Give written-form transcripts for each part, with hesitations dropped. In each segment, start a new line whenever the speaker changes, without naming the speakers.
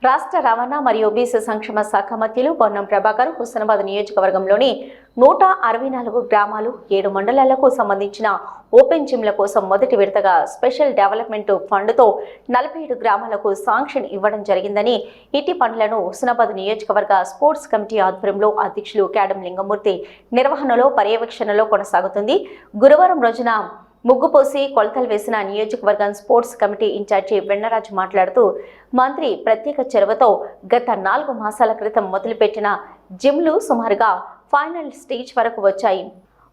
రాష్ట్ర రవాణా మరియు బీసీ సంక్షేమ శాఖ మంత్రులు పొన్నం ప్రభాకర్ హుస్నాబాద్ నియోజకవర్గంలోని 164 గ్రామాలు 7 మండలాలకు సంబంధించిన ఓపెన్ జిమ్ల కోసం మొదటి విడతగా స్పెషల్ డెవలప్మెంట్ ఫండ్తో 47 గ్రామాలకు శాంక్షన్ ఇవ్వడం జరిగిందని ఇటీ పనులను హుస్నాబాద్ నియోజకవర్గ స్పోర్ట్స్ కమిటీ ఆధ్వర్యంలో అధ్యక్షులు కేడం లింగమూర్తి నిర్వహణలో పర్యవేక్షణలో కొనసాగుతుంది. గురువారం రోజున ముగ్గుపోసి కొలతలు వేసిన నియోజకవర్గం స్పోర్ట్స్ కమిటీ ఇన్ఛార్జి వెన్నరాజు మాట్లాడుతూ మంత్రి ప్రత్యేక చొరవతో గత 4 మాసాల క్రితం మొదలుపెట్టిన జిమ్లు సుమారుగా ఫైనల్ స్టేజ్ వరకు వచ్చాయి.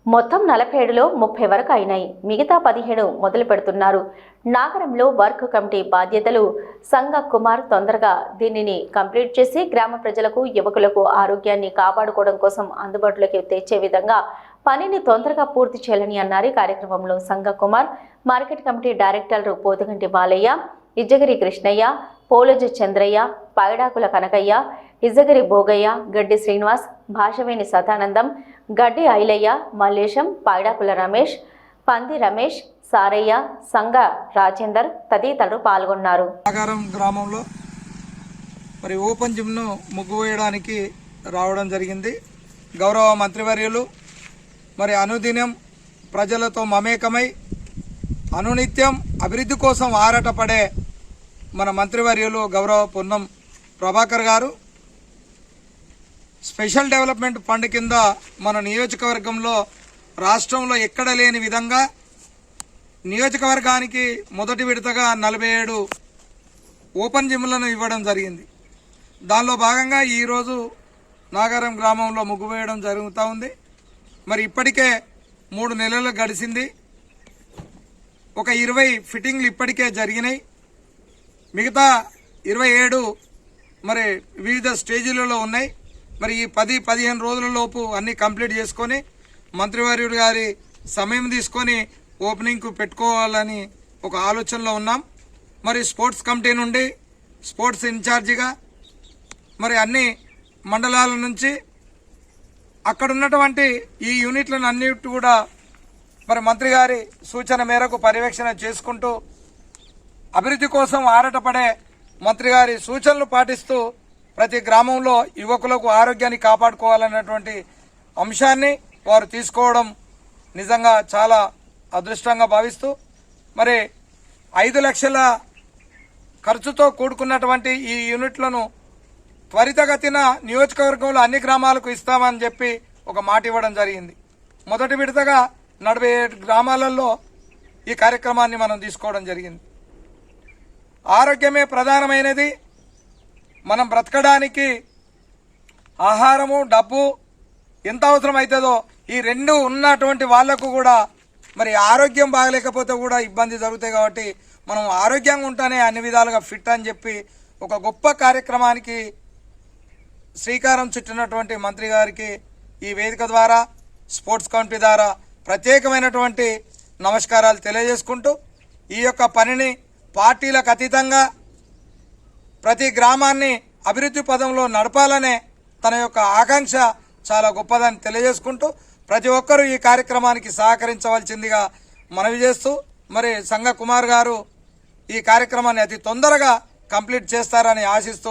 మొత్తం 47లో 30 వరకు అయినాయి. మిగతా 17 మొదలు పెడుతున్నారు. నాగరంలో వర్క్ కమిటీ బాధ్యతలు సంగ కుమార్ తొందరగా దీనిని కంప్లీట్ చేసి గ్రామ ప్రజలకు యువకులకు ఆరోగ్యాన్ని కాపాడుకోవడం కోసం అందుబాటులోకి తెచ్చే విధంగా పనిని తొందరగా పూర్తి చేయాలని అన్నారు. కార్యక్రమంలో సంగ కుమార్, మార్కెట్ కమిటీ డైరెక్టర్లు పోతుగంటి బాలయ్య, ఇజ్జగిరి కృష్ణయ్య, పోలజ చంద్రయ్య, పైడాకుల కనకయ్య, ఇజ్జగిరి భోగయ్య, గడ్డి శ్రీనివాస్, భాషవేణి సదానందం, గడ్డి ఐలయ్య, మల్లేశం, పైడాకుల రమేష్, పంది రమేష్, సారయ్య, సంగ రాజేందర్ తదితరులు పాల్గొన్నారు.
గ్రామంలో మరి ఓపెన్ జిమ్ను ముగ్గు వేయడానికి రావడం జరిగింది. గౌరవ మంత్రివర్యులు మరి అనుదినం ప్రజలతో మమేకమై అనునిత్యం అభివృద్ధి కోసం ఆరాటపడే మన మంత్రివర్యులు గౌరవ పొన్నం ప్రభాకర్ గారు స్పెషల్ డెవలప్మెంట్ ఫండ్ కింద మన నియోజకవర్గంలో రాష్ట్రంలో ఎక్కడ లేని విధంగా నియోజకవర్గానికి మొదటి విడతగా 47 ఓపెన్ జిమ్లను ఇవ్వడం జరిగింది. దానిలో భాగంగా ఈరోజు నాగారం గ్రామంలో ముగ్గు వేయడం జరుగుతూ ఉంది. మరి ఇప్పటికే 3 నెలలు గడిచింది. ఒక 20 ఫిట్టింగ్లు ఇప్పటికే జరిగినాయి. మిగతా 27 మరి వివిధ స్టేజీలలో ఉన్నాయి. మరి ఈ 10-15 రోజుల లోపు అన్నీ కంప్లీట్ చేసుకొని మంత్రివర్యుడు గారి సమయం తీసుకొని ఓపెనింగ్కు పెట్టుకోవాలని ఒక ఆలోచనలో ఉన్నాం. మరి స్పోర్ట్స్ కమిటీ నుండి స్పోర్ట్స్ ఇన్ఛార్జిగా మరి అన్ని మండలాల నుంచి అక్కడ ఉన్నటువంటి ఈ యూనిట్లను అన్నిటి కూడా మరి మంత్రి గారి సూచన మేరకు పర్యవేక్షణ చేసుకుంటూ అభివృద్ధి కోసం ఆరాటపడే మంత్రి గారి సూచనలు పాటిస్తూ ప్రతి గ్రామంలో యువకులకు ఆరోగ్యాన్ని కాపాడుకోవాలన్నటువంటి అంశాన్ని వారు తీసుకోవడం నిజంగా చాలా అదృష్టంగా భావిస్తూ మరి 5 లక్షల ఖర్చుతో కూడుకున్నటువంటి ఈ యూనిట్లను త్వరితగతిన నియోజకవర్గంలో అన్ని గ్రామాలకు ఇస్తామని చెప్పి ఒక మాట ఇవ్వడం జరిగింది. మొదటి విడతగా 47 గ్రామాలలో ఈ కార్యక్రమాన్ని మనం తీసుకోవడం జరిగింది. ఆరోగ్యమే ప్రధానమైనది. మనం బ్రతకడానికి ఆహారము డబ్బు ఎంత అవసరం అవుతుందో ఈ రెండు ఉన్నటువంటి వాళ్లకు కూడా మరి ఆరోగ్యం బాగలేకపోతే కూడా ఇబ్బంది జరుగుతాయి. కాబట్టి మనం ఆరోగ్యంగా ఉంటేనే అన్ని విధాలుగా ఫిట్ అని చెప్పి ఒక గొప్ప కార్యక్రమానికి శ్రీకారం చుట్టినటువంటి మంత్రి గారికి ఈ వేదిక ద్వారా స్పోర్ట్స్ కమిటీ ద్వారా ప్రత్యేకమైనటువంటి నమస్కారాలు తెలియజేసుకుంటూ ఈ యొక్క పనిని పార్టీలకు అతీతంగా ప్రతి గ్రామాన్ని అభివృద్ధి పదంలో నడపాలనే తన యొక్క ఆకాంక్ష చాలా గొప్పదని తెలియజేసుకుంటూ ప్రతి ఒక్కరూ ఈ కార్యక్రమానికి సహకరించవలసిందిగా మనవి చేస్తూ మరి సంగ కుమార్ గారు ఈ కార్యక్రమాన్ని అతి తొందరగా కంప్లీట్ చేస్తారని ఆశిస్తూ